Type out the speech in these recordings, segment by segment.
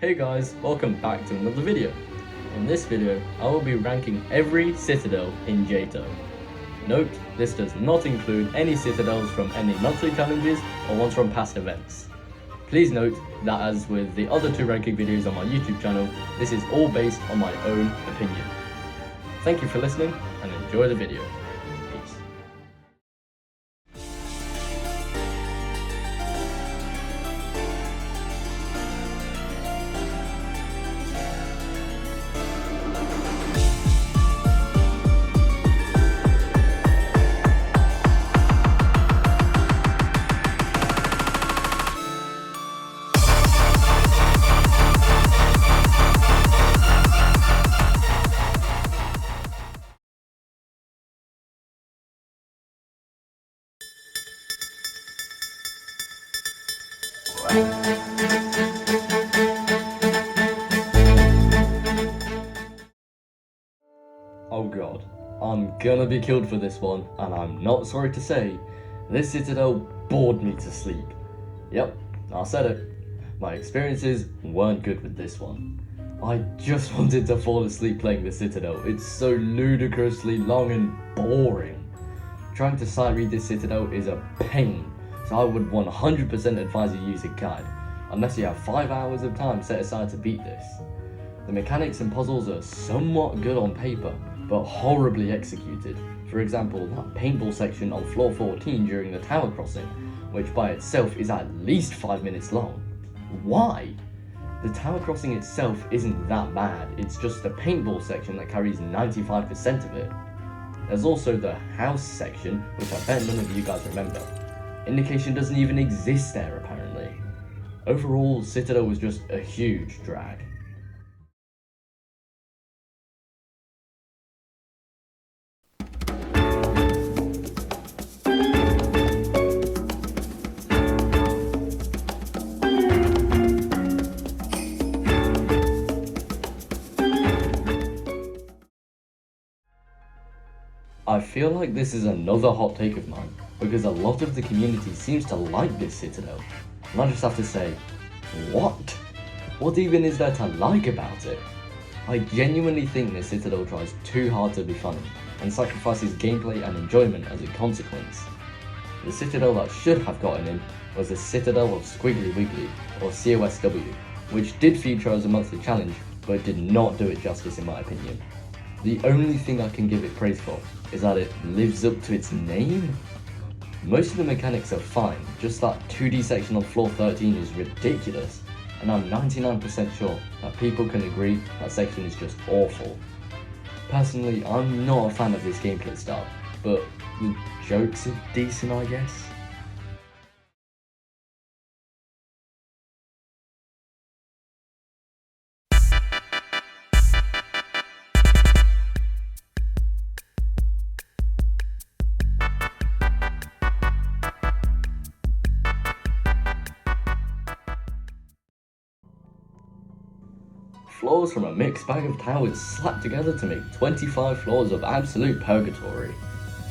Hey guys, welcome back to another video. In this video, I will be ranking every Citadel in JToH. Note, this does not include any Citadels from any monthly challenges or ones from past events. Please note that as with the other two ranking videos on my YouTube channel, this is all based on my own opinion. Thank you for listening and enjoy the video. Peace. Oh god, I'm gonna be killed for this one, and I'm not sorry to say, this Citadel bored me to sleep. Yep, I said it. My experiences weren't good with this one. I just wanted to fall asleep playing the Citadel. It's so ludicrously long and boring. Trying to sight read this Citadel is a pain, so I would 100% advise you use a guide, unless you have 5 hours of time set aside to beat this. The mechanics and puzzles are somewhat good on paper, but horribly executed. For example, that paintball section on floor 14 during the tower crossing, which by itself is at least 5 minutes long. Why? The tower crossing itself isn't that bad, it's just the paintball section that carries 95% of it. There's also the house section, which I bet none of you guys remember. Indication doesn't even exist there apparently. Overall, Citadel was just a huge drag. I feel like this is another hot take of mine, because a lot of the community seems to like this Citadel, and I just have to say, what? What even is there to like about it? I genuinely think this Citadel tries too hard to be funny, and sacrifices gameplay and enjoyment as a consequence. The Citadel that should have gotten in was the Citadel of Squiggly Wiggly, or COSW, which did feature as a monthly challenge, but did not do it justice in my opinion. The only thing I can give it praise for is that it lives up to its name. Most of the mechanics are fine, just that 2D section on floor 13 is ridiculous, and I'm 99% sure that people can agree that section is just awful. Personally, I'm not a fan of this gameplay style, but the jokes are decent, I guess. Floors from a mixed bag of towers slapped together to make 25 floors of absolute purgatory.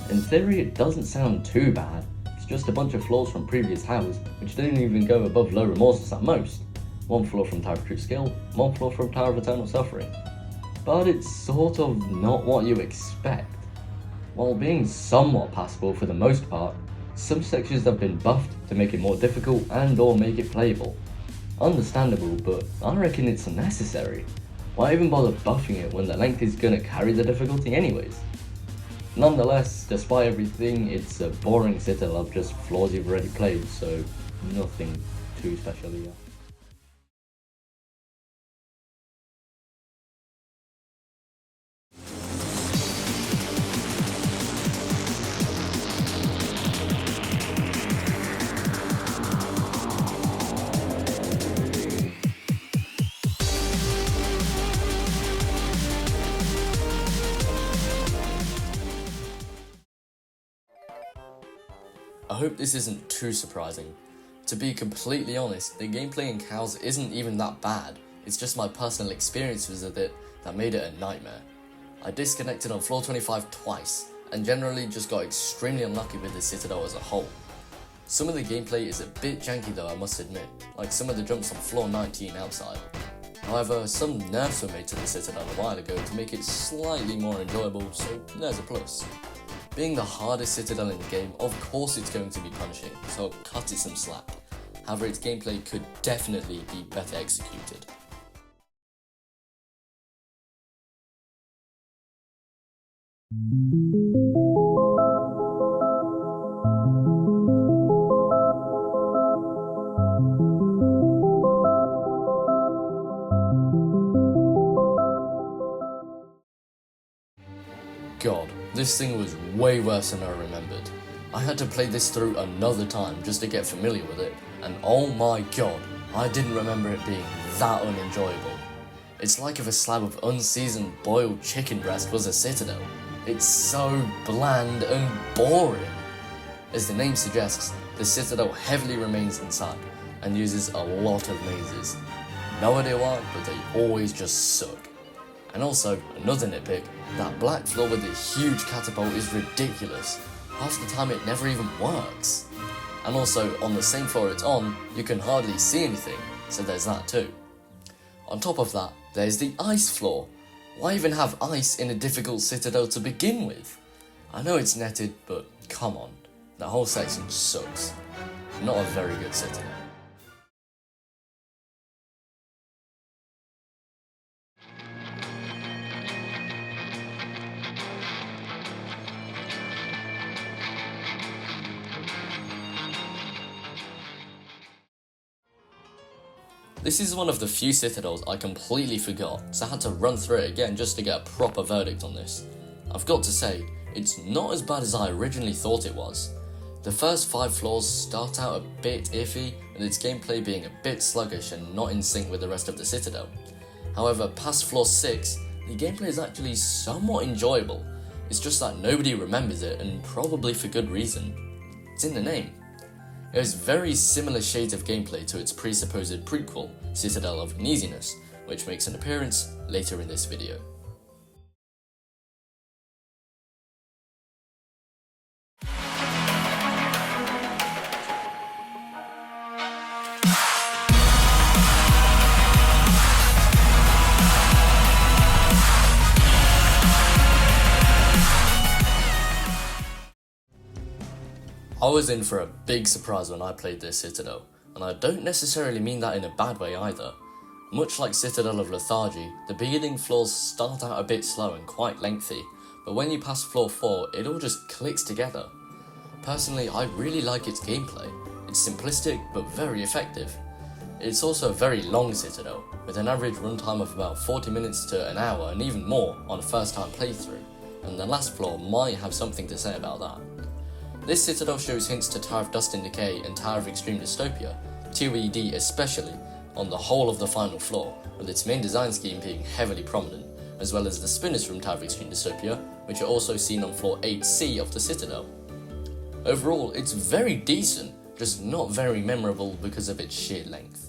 In theory, it doesn't sound too bad. It's just a bunch of floors from previous towers, which didn't even go above low remorseless at most. One floor from Tower of True Skill, one floor from Tower of Eternal Suffering. But it's sort of not what you expect. While being somewhat passable for the most part, some sections have been buffed to make it more difficult and or make it playable. Understandable, but I reckon it's unnecessary. Why even bother buffing it when the length is gonna carry the difficulty anyways? Nonetheless, despite everything, it's a boring Citadel of just floors you've already played, so nothing too special here. I hope this isn't too surprising. To be completely honest, the gameplay in Cows isn't even that bad, it's just my personal experiences with it that made it a nightmare. I disconnected on floor 25 twice, and generally just got extremely unlucky with the Citadel as a whole. Some of the gameplay is a bit janky though, I must admit, like some of the jumps on floor 19 outside. However, some nerfs were made to the Citadel a while ago to make it slightly more enjoyable, so there's a plus. Being the hardest Citadel in the game, of course it's going to be punishing, so I'll cut it some slack. However, its gameplay could definitely be better executed. God, this thing was way worse than I remembered. I had to play this through another time just to get familiar with it, and oh my god, I didn't remember it being that unenjoyable. It's like if a slab of unseasoned boiled chicken breast was a Citadel. It's so bland and boring. As the name suggests, the Citadel heavily remains inside and uses a lot of mazes. No idea why, but they always just suck. And also, another nitpick, that black floor with the huge catapult is ridiculous. Half the time it never even works. And also, on the same floor it's on, you can hardly see anything, so there's that too. On top of that, there's the ice floor. Why even have ice in a difficult Citadel to begin with? I know it's netted, but come on, that whole section sucks. Not a very good Citadel. This is one of the few Citadels I completely forgot, so I had to run through it again just to get a proper verdict on this. I've got to say, it's not as bad as I originally thought it was. The first 5 floors start out a bit iffy, with its gameplay being a bit sluggish and not in sync with the rest of the Citadel. However, past floor 6, the gameplay is actually somewhat enjoyable. It's just that nobody remembers it, and probably for good reason. It's in the name. It has very similar shades of gameplay to its presupposed prequel, Citadel of Uneasiness, which makes an appearance later in this video. I was in for a big surprise when I played this Citadel, and I don't necessarily mean that in a bad way either. Much like Citadel of Lethargy, the beginning floors start out a bit slow and quite lengthy, but when you pass floor 4, it all just clicks together. Personally, I really like its gameplay. It's simplistic, but very effective. It's also a very long Citadel, with an average runtime of about 40 minutes to an hour and even more on a first time playthrough, and the last floor might have something to say about that. This Citadel shows hints to Tower of Dust and Decay and Tower of Extreme Dystopia, 2ED especially, on the whole of the final floor, with its main design scheme being heavily prominent, as well as the spinners from Tower of Extreme Dystopia, which are also seen on floor 8C of the Citadel. Overall, it's very decent, just not very memorable because of its sheer length.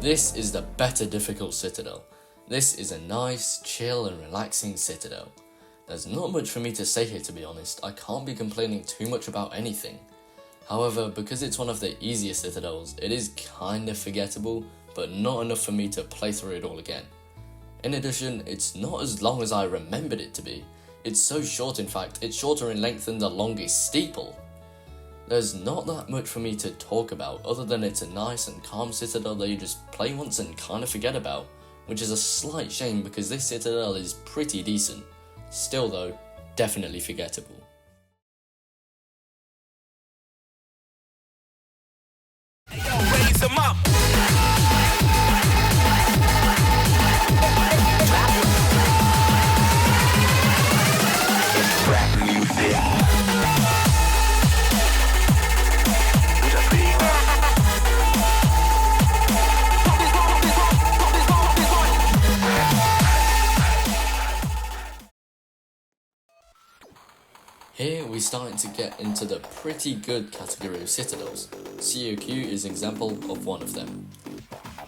This is the better difficult Citadel. This is a nice, chill and relaxing Citadel. There's not much for me to say here, to be honest. I can't be complaining too much about anything. However, because it's one of the easiest Citadels, it is kinda forgettable, but not enough for me to play through it all again. In addition, it's not as long as I remembered it to be. It's so short, in fact, it's shorter in length than the longest steeple. There's not that much for me to talk about, other than it's a nice and calm Citadel that you just play once and kinda forget about, which is a slight shame because this Citadel is pretty decent. Still though, definitely forgettable. Raise 'em up. It's rap music. Here we we're starting to get into the pretty good category of citadels. COQ is an example of one of them.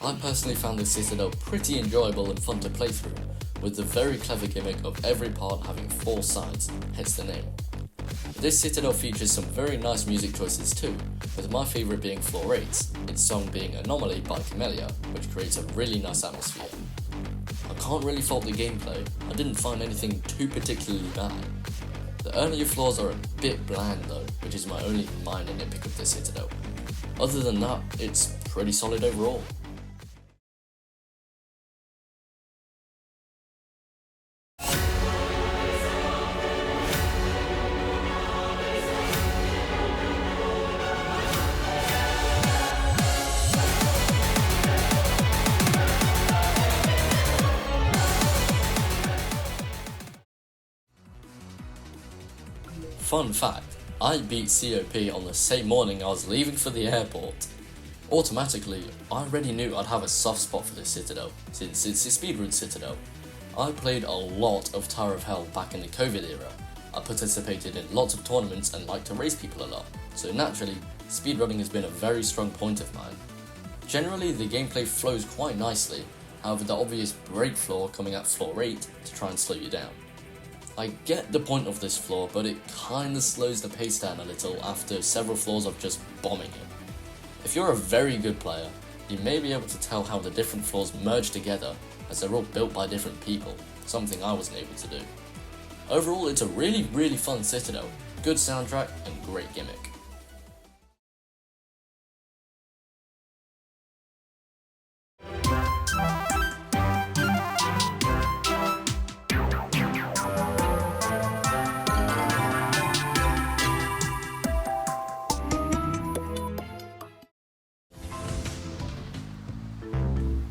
I personally found this citadel pretty enjoyable and fun to play through, with the very clever gimmick of every part having 4 sides, hence the name. This citadel features some very nice music choices too, with my favourite being Floor 8, its song being Anomaly by Camellia, which creates a really nice atmosphere. I can't really fault the gameplay, I didn't find anything too particularly bad. The earlier floors are a bit bland though, which is my only minor nitpick of this citadel. Other than that, it's pretty solid overall. Fun fact, I beat COP on the same morning I was leaving for the airport. Automatically, I already knew I'd have a soft spot for this citadel, since it's a speedrun citadel. I played a lot of Tower of Hell back in the COVID era. I participated in lots of tournaments and liked to race people a lot, so naturally, speedrunning has been a very strong point of mine. Generally, the gameplay flows quite nicely, however the obvious break floor coming at floor 8 to try and slow you down. I get the point of this floor, but it kinda slows the pace down a little after several floors of just bombing it. If you're a very good player, you may be able to tell how the different floors merge together as they're all built by different people, something I wasn't able to do. Overall, it's a really fun citadel, good soundtrack and great gimmick.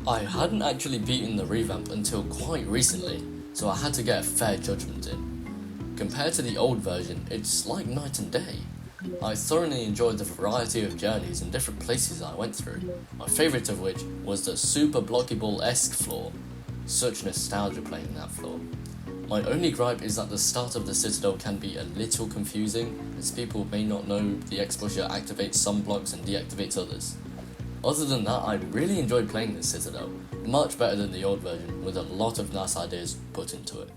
I hadn't actually beaten the revamp until quite recently, so I had to get a fair judgment in. Compared to the old version, it's like night and day. I thoroughly enjoyed the variety of journeys and different places I went through, my favourite of which was the super blockable-esque floor. Such nostalgia playing that floor. My only gripe is that the start of the Citadel can be a little confusing, as people may not know the exposure activates some blocks and deactivates others. Other than that, I really enjoyed playing this Citadel, much better than the old version, with a lot of nice ideas put into it.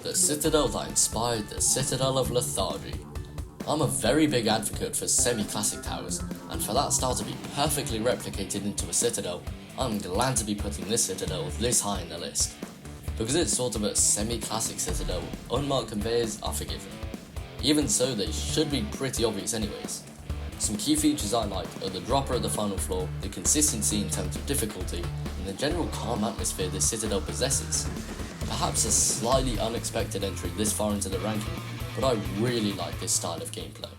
The Citadel that inspired the Citadel of Lethargy. I'm a very big advocate for semi-classic towers, and for that style to be perfectly replicated into a Citadel, I'm glad to be putting this Citadel this high in the list. Because it's sort of a semi-classic Citadel, unmarked conveyors are forgiven. Even so, they should be pretty obvious anyways. Some key features I like are the dropper at the final floor, the consistency in terms of difficulty, and the general calm atmosphere this Citadel possesses. Perhaps a slightly unexpected entry this far into the ranking, but I really like this style of gameplay.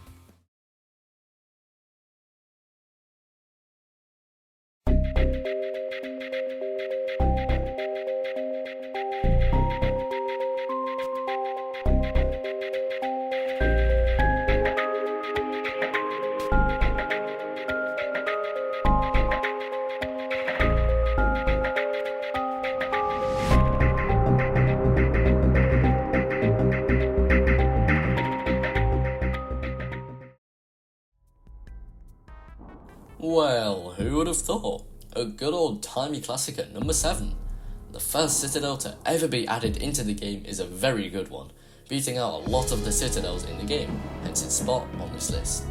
Well, who would have thought? A good old timey classic at number 7. The first Citadel to ever be added into the game is a very good one, beating out a lot of the Citadels in the game, hence its spot on this list.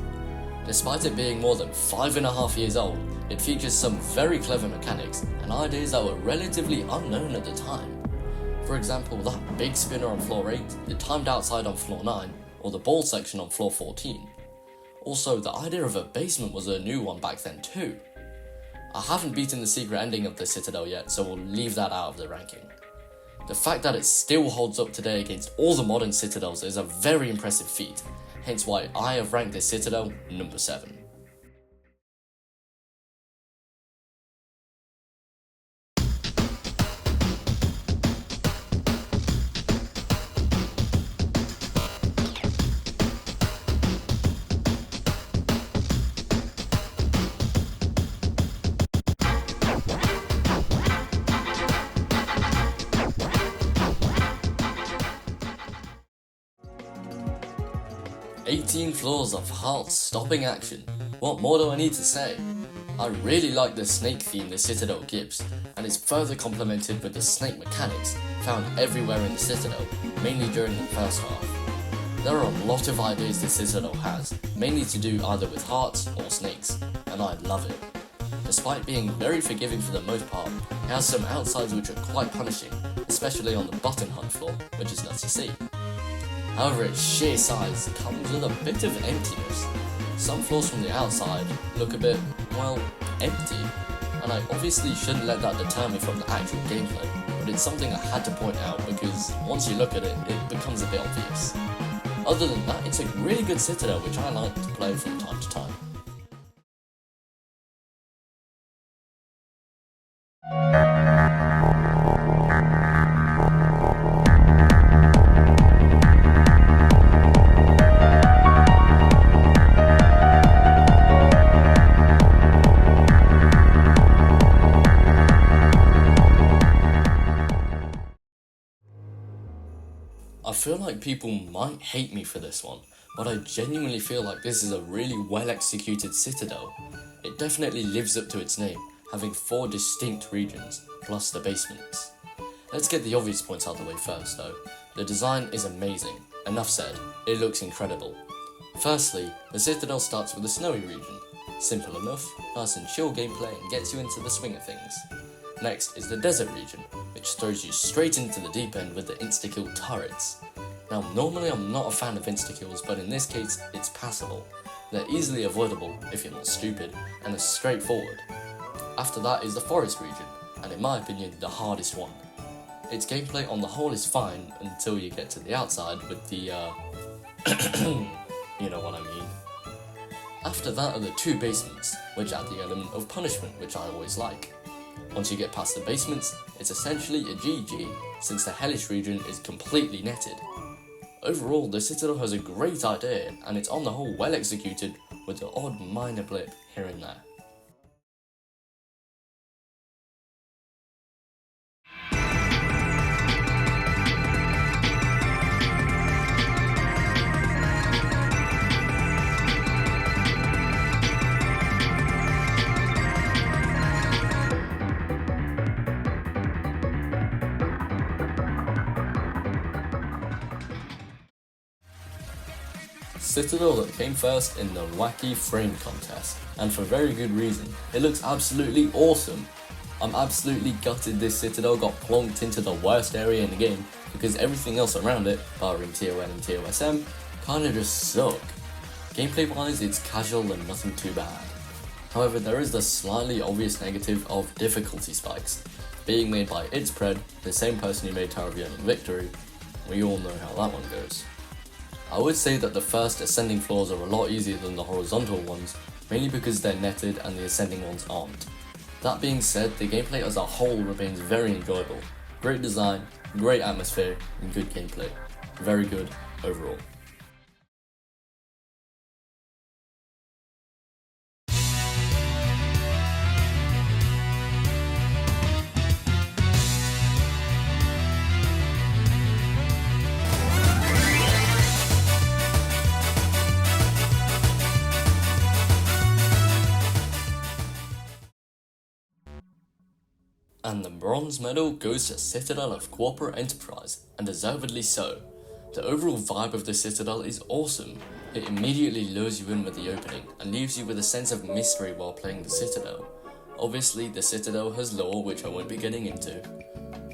Despite it being more than 5.5 years old, it features some very clever mechanics and ideas that were relatively unknown at the time. For example, that big spinner on floor 8, the timed outside on floor 9, or the ball section on floor 14. Also, the idea of a basement was a new one back then too. I haven't beaten the secret ending of the Citadel yet, so we'll leave that out of the ranking. The fact that it still holds up today against all the modern Citadels is a very impressive feat, hence why I have ranked this Citadel number 7. 18 floors of heart-stopping action. What more do I need to say? I really like the snake theme the Citadel gives, and it's further complemented with the snake mechanics found everywhere in the Citadel, mainly during the first half. There are a lot of ideas the Citadel has, mainly to do either with hearts or snakes, and I love it. Despite being very forgiving for the most part, it has some outsides which are quite punishing, especially on the button hunt floor, which is nuts to see. However, its sheer size comes with a bit of emptiness. Some floors from the outside look a bit, well, empty, and I obviously shouldn't let that deter me from the actual gameplay, but it's something I had to point out because once you look at it, it becomes a bit obvious. Other than that, it's a really good Citadel which I like to play from time to time. I feel like people might hate me for this one, but I genuinely feel like this is a really well executed Citadel. It definitely lives up to its name, having 4 distinct regions, plus the basements. Let's get the obvious points out of the way first though. The design is amazing. Enough said, it looks incredible. Firstly, the Citadel starts with a snowy region. Simple enough, nice and chill gameplay and gets you into the swing of things. Next is the desert region, which throws you straight into the deep end with the insta-kill turrets. Now normally I'm not a fan of insta-kills, but in this case it's passable. They're easily avoidable if you're not stupid, and are straightforward. After that is the forest region, and in my opinion the hardest one. Its gameplay on the whole is fine until you get to the outside with the you know what I mean. After that are the 2 basements, which add the element of punishment, which I always like. Once you get past the basements, it's essentially a GG, since the hellish region is completely netted. Overall, the Citadel has a great idea, and it's on the whole well executed, with the odd minor blip here and there. Citadel that came first in the Wacky frame contest, and for very good reason. It looks absolutely awesome. I'm absolutely gutted this Citadel got plonked into the worst area in the game, because everything else around it, barring TON and TOSM, kinda just suck. Gameplay wise, it's casual and nothing too bad. However, there is the slightly obvious negative of difficulty spikes, being made by its pred, the same person who made Tower of Yearning Victory. We all know how that one goes. I would say that the first ascending floors are a lot easier than the horizontal ones, mainly because they're netted and the ascending ones aren't. That being said, the gameplay as a whole remains very enjoyable. Great design, great atmosphere, and good gameplay. Very good overall. And the bronze medal goes to Citadel of Corporate Enterprise, and deservedly so. The overall vibe of the Citadel is awesome. It immediately lures you in with the opening, and leaves you with a sense of mystery while playing the Citadel. Obviously, the Citadel has lore which I won't be getting into.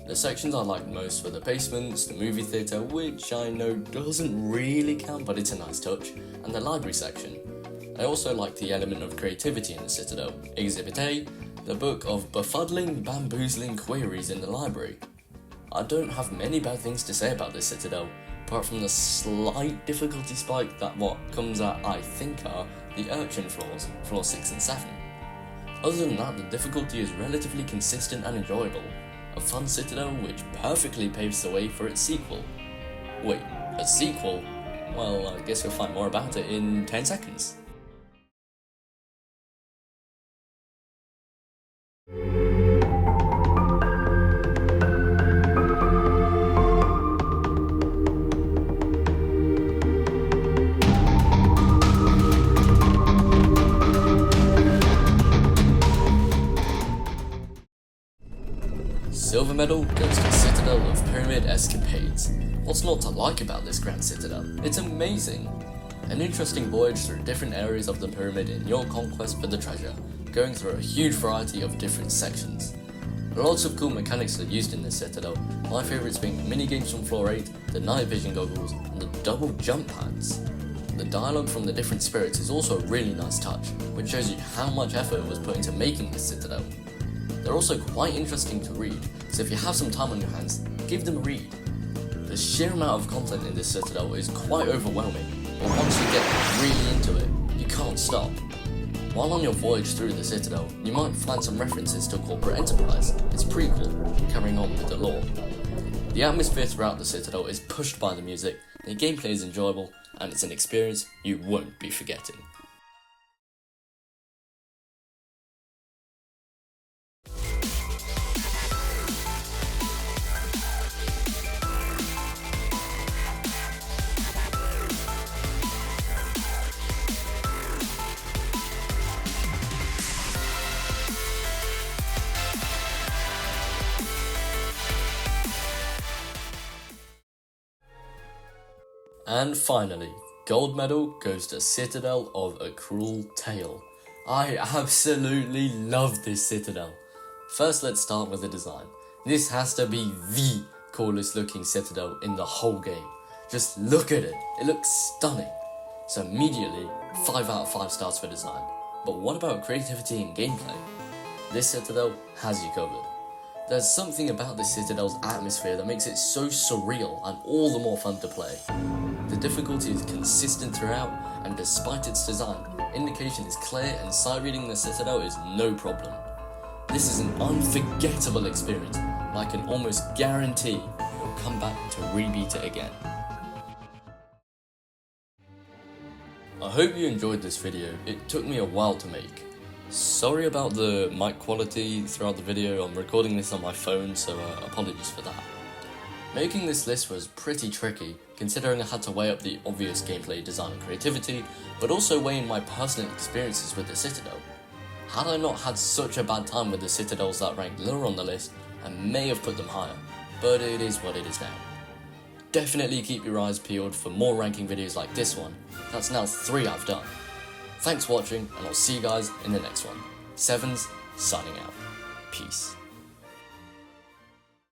The sections I liked most were the basements, the movie theatre, which I know doesn't really count but it's a nice touch, and the library section. I also liked the element of creativity in the Citadel. Exhibit A, the book of befuddling, bamboozling queries in the library. I don't have many bad things to say about this Citadel, apart from the slight difficulty spike that what comes at I think are the urchin floors, floor 6 and 7. Other than that, the difficulty is relatively consistent and enjoyable. A fun Citadel which perfectly paves the way for its sequel. Wait, a sequel? Well, I guess you'll find more about it in 10 seconds. medal goes to Citadel of Pyramid Escapades. What's not to like about this Grand Citadel? It's amazing! An interesting voyage through different areas of the pyramid in your conquest for the treasure, going through a huge variety of different sections. Lots of cool mechanics are used in this Citadel, my favourites being the minigames from Floor 8, the night vision goggles, and the double jump pads. The dialogue from the different spirits is also a really nice touch, which shows you how much effort was put into making this Citadel. They're also quite interesting to read, so if you have some time on your hands, give them a read. The sheer amount of content in this Citadel is quite overwhelming, but once you get really into it, you can't stop. While on your voyage through the Citadel, you might find some references to corporate enterprise. It's pretty cool, carrying on with the lore. The atmosphere throughout the Citadel is pushed by the music, the gameplay is enjoyable, and it's an experience you won't be forgetting. And finally, gold medal goes to Citadel of A Cruel Tale. I absolutely love this Citadel. First, let's start with the design. This has to be the coolest looking Citadel in the whole game. Just look at it, it looks stunning. So immediately, 5 out of 5 stars for design. But what about creativity and gameplay? This Citadel has you covered. There's something about this Citadel's atmosphere that makes it so surreal and all the more fun to play. The difficulty is consistent throughout, and despite its design, indication is clear and sight reading the Citadel is no problem. This is an unforgettable experience, and I can almost guarantee you'll come back to rebeat it again. I hope you enjoyed this video. It took me a while to make. Sorry about the mic quality throughout the video. I'm recording this on my phone, so apologies for that. Making this list was pretty tricky, considering I had to weigh up the obvious gameplay, design and creativity, but also weigh in my personal experiences with the Citadel. Had I not had such a bad time with the Citadels that ranked lower on the list, I may have put them higher, but it is what it is now. Definitely keep your eyes peeled for more ranking videos like this one. That's now 3 I've done. Thanks for watching, and I'll see you guys in the next one. Sevens, signing out. Peace.